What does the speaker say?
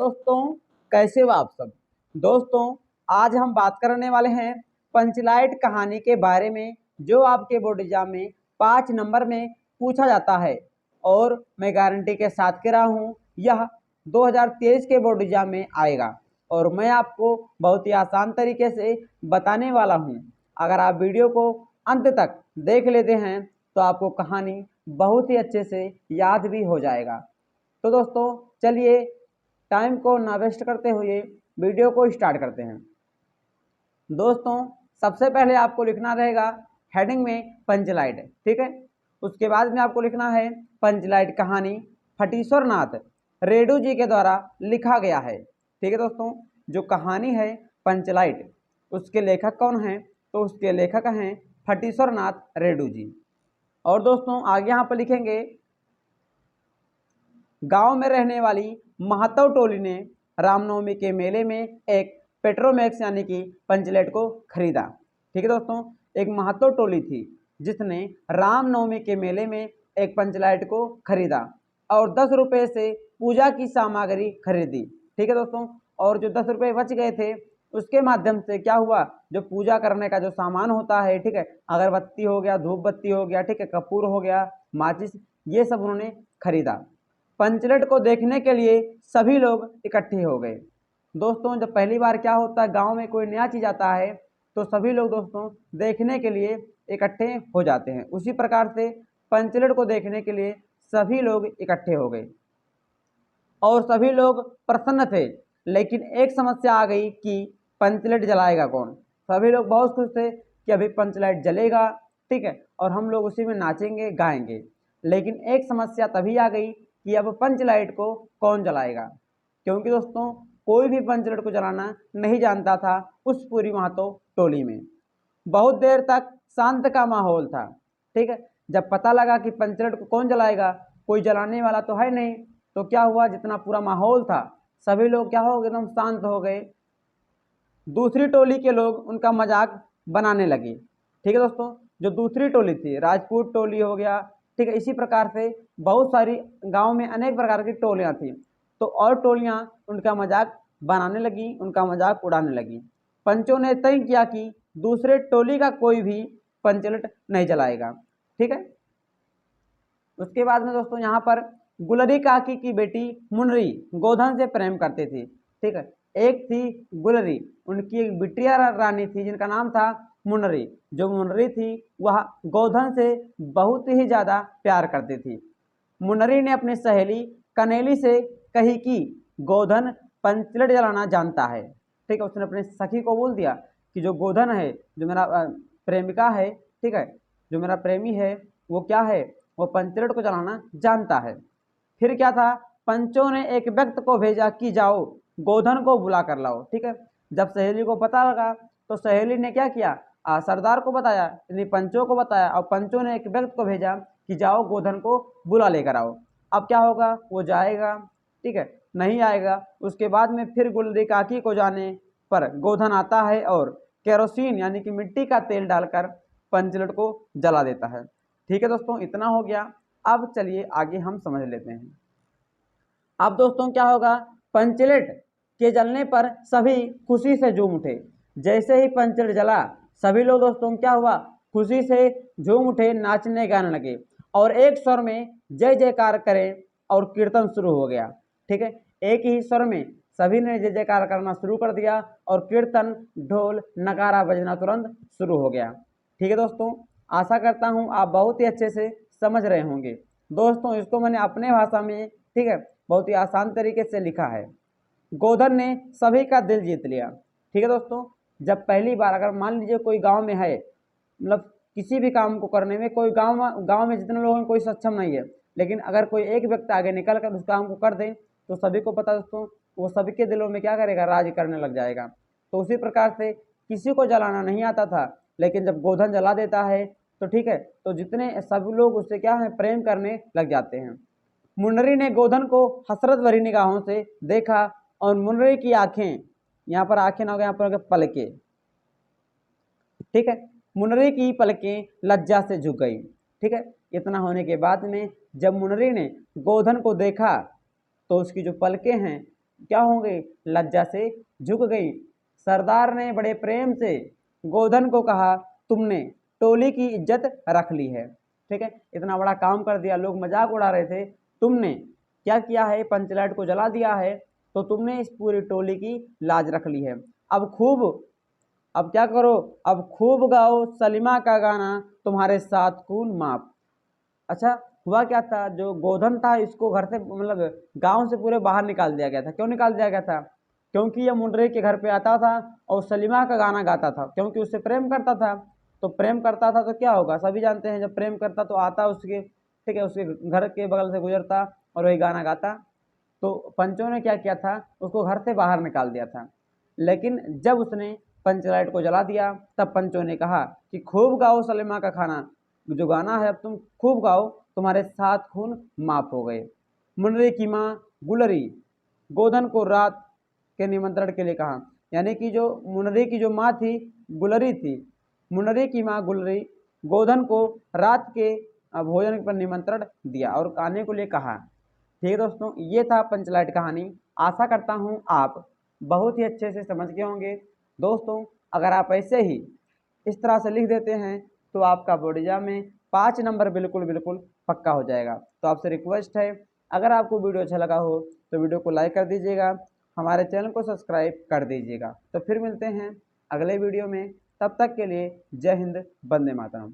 दोस्तों, कैसे हो आप सब। दोस्तों, आज हम बात करने वाले हैं पंचलाइट कहानी के बारे में, जो आपके बोर्ड एग्जाम में 5 नंबर में पूछा जाता है। और मैं गारंटी के साथ कह रहा हूँ, यह 2023 के बोर्ड एग्जाम में आएगा और मैं आपको बहुत ही आसान तरीके से बताने वाला हूँ। अगर आप वीडियो को अंत तक देख लेते हैं तो आपको कहानी बहुत ही अच्छे से याद भी हो जाएगा। तो दोस्तों, चलिए टाइम को ना वेस्ट करते हुए वीडियो को स्टार्ट करते हैं। दोस्तों, सबसे पहले आपको लिखना रहेगा हेडिंग में पंचलाइट, ठीक है। उसके बाद में आपको लिखना है पंचलाइट कहानी फटीश्वर नाथ रेडू जी के द्वारा लिखा गया है, ठीक है। दोस्तों, जो कहानी है पंचलाइट, उसके लेखक कौन हैं? तो उसके लेखक हैं फटीश्वर नाथ रेडू जी। और दोस्तों, आगे यहाँ पर लिखेंगे गांव में रहने वाली महतो टोली ने रामनवमी के मेले में एक पेट्रोमैक्स यानी कि पंचलाइट को खरीदा, ठीक है। दोस्तों, एक महतो टोली थी जिसने रामनवमी के मेले में एक पंचलाइट को खरीदा और 10 रुपये से पूजा की सामग्री खरीदी, ठीक है। दोस्तों, और जो 10 रुपये बच गए थे उसके माध्यम से क्या हुआ, जो पूजा करने का जो सामान होता है, ठीक है, अगरबत्ती हो गया, धूप बत्ती हो गया, ठीक है, कपूर हो गया, माचिस, ये सब उन्होंने खरीदा। पंचलाइट को देखने के लिए सभी लोग इकट्ठे हो गए। दोस्तों, जब पहली बार क्या होता है, गांव में कोई नया चीज आता है तो सभी लोग दोस्तों देखने के लिए इकट्ठे हो जाते हैं। उसी प्रकार से पंचलाइट को देखने के लिए सभी लोग इकट्ठे हो गए और सभी लोग प्रसन्न थे। लेकिन एक समस्या आ गई कि पंचलाइट जलाएगा कौन। सभी लोग बहुत खुश थे कि अभी पंचलाइट जलेगा, ठीक है, और हम लोग उसी में नाचेंगे गाएंगे। लेकिन एक समस्या तभी आ गई कि अब पंचलाइट को कौन जलाएगा, क्योंकि दोस्तों कोई भी पंचलाइट को जलाना नहीं जानता था उस पूरी महतो टोली में। बहुत देर तक शांत का माहौल था, ठीक है। जब पता लगा कि पंचलाइट को कौन जलाएगा, कोई जलाने वाला तो है नहीं, तो क्या हुआ, जितना पूरा माहौल था सभी लोग क्या हो गए, एकदम शांत हो गए। दूसरी टोली के लोग उनका मजाक बनाने लगे, ठीक है। दोस्तों, जो दूसरी टोली थी, राजपूत टोली हो गया, ठीक है, इसी प्रकार से बहुत सारी गांव में अनेक प्रकार की टोलियां थी, तो और टोलियां उनका मजाक बनाने लगी, उनका मजाक उड़ाने लगी। पंचों ने तय किया कि दूसरे टोली का कोई भी पंचलाइट नहीं जलाएगा, ठीक है। उसके बाद में दोस्तों यहाँ पर गुलरी काकी की बेटी मुनरी गोधन से प्रेम करती थी, ठीक है। एक थी गुलरी, उनकी एक बिटिया रानी थी जिनका नाम था मुनरी। जो मुनरी थी वह गोधन से बहुत ही ज़्यादा प्यार करती थी। मुनरी ने अपनी सहेली कनेली से कही कि गोधन पंचलाइट जलाना जानता है, ठीक है। उसने अपने सखी को बोल दिया कि जो गोधन है, जो मेरा प्रेमिका है, ठीक है, जो मेरा प्रेमी है, वो क्या है, वो पंचलाइट को जलाना जानता है। फिर क्या था, पंचों ने एक व्यक्ति को भेजा कि जाओ गोधन को बुला कर लाओ, ठीक है। जब सहेली को पता लगा तो सहेली ने क्या किया, सरदार को बताया, यानी पंचों को बताया, और पंचों ने एक व्यक्ति को भेजा कि जाओ गोधन को बुला लेकर आओ। अब क्या होगा, वो जाएगा, ठीक है, नहीं आएगा। उसके बाद में फिर गुलरी काकी को जाने पर गोधन आता है और केरोसिन यानी कि मिट्टी का तेल डालकर पंचलाइट को जला देता है, ठीक है। दोस्तों, इतना हो गया। अब चलिए आगे हम समझ लेते हैं। अब दोस्तों क्या होगा, पंचलाइट के जलने पर सभी खुशी से झूम उठे। जैसे ही पंचलाइट जला, सभी लोग दोस्तों क्या हुआ, खुशी से झूम उठे, नाचने गाने लगे और एक स्वर में जय जयकार करें और कीर्तन शुरू हो गया, ठीक है। एक ही स्वर में सभी ने जय जयकार करना शुरू कर दिया और कीर्तन, ढोल, नगारा बजना तुरंत शुरू हो गया, ठीक है। दोस्तों, आशा करता हूँ आप बहुत ही अच्छे से समझ रहे होंगे। दोस्तों, इसको मैंने अपने भाषा में, ठीक है, बहुत ही आसान तरीके से लिखा है। गोधन ने सभी का दिल जीत लिया, ठीक है। दोस्तों, जब पहली बार अगर मान लीजिए कोई गांव में है, मतलब किसी भी काम को करने में कोई गांव में जितने लोग हैं कोई सक्षम नहीं है, लेकिन अगर कोई एक व्यक्ति आगे निकल कर उस काम को कर दे तो सभी को पता दोस्तों, वो सभी के दिलों में क्या करेगा, राज करने लग जाएगा। तो उसी प्रकार से किसी को जलाना नहीं आता था, लेकिन जब गोधन जला देता है तो ठीक है, तो जितने सभी लोग उससे क्या है, प्रेम करने लग जाते हैं। मुनरी ने गोधन को हसरत भरी निगाहों से देखा और मुनरी की आंखें, यहाँ पर आंखें ना हो, यहाँ पर पलके, ठीक है, मुनरी की पलकें लज्जा से झुक गई, ठीक है। इतना होने के बाद में जब मुनरी ने गोधन को देखा तो उसकी जो पलकें हैं क्या हो गई, लज्जा से झुक गई। सरदार ने बड़े प्रेम से गोधन को कहा, तुमने टोली की इज्जत रख ली है। ठीक है, इतना बड़ा काम कर दिया, लोग मजाक उड़ा रहे थे, तुमने क्या किया है, पंचलाइट को जला दिया है, तो तुमने इस पूरी टोली की लाज रख ली है। अब क्या करो, अब खूब गाओ सलीमा का गाना, तुम्हारे साथ खून माफ। अच्छा, हुआ क्या था, जो गोधन था इसको घर से मतलब गांव से पूरे बाहर निकाल दिया गया था। क्यों निकाल दिया गया था, क्योंकि ये मुंडरे के घर पे आता था और सलीमा का गाना गाता था, क्योंकि उससे प्रेम करता था। तो प्रेम करता था तो क्या होगा, सभी जानते हैं, जब प्रेम करता तो आता उसके, ठीक है, उसके घर के बगल से गुजरता और वही गाना गाता। तो पंचों ने क्या किया था, उसको घर से बाहर निकाल दिया था। लेकिन जब उसने पंचलाइट को जला दिया, तब पंचों ने कहा कि खूब गाओ सलीमा का खाना, जो गाना है अब तुम खूब गाओ, तुम्हारे 7 खून माफ हो गए। मुनरे की माँ गुलरी गोधन को रात के निमंत्रण के लिए कहा, यानी कि जो मुनरे की जो माँ थी गुलरी थी, मुनरे की माँ गुलरी गोधन को रात के भोजन पर निमंत्रण दिया और आने को लिए कहा। ठीक है दोस्तों, ये था पंचलाइट कहानी। आशा करता हूँ आप बहुत ही अच्छे से समझ गए होंगे। दोस्तों, अगर आप ऐसे ही इस तरह से लिख देते हैं तो आपका बोर्ड एग्जाम में 5 नंबर बिल्कुल बिल्कुल पक्का हो जाएगा। तो आपसे रिक्वेस्ट है, अगर आपको वीडियो अच्छा लगा हो तो वीडियो को लाइक कर दीजिएगा, हमारे चैनल को सब्सक्राइब कर दीजिएगा। तो फिर मिलते हैं अगले वीडियो में, तब तक के लिए जय हिंद, वंदे मातरम।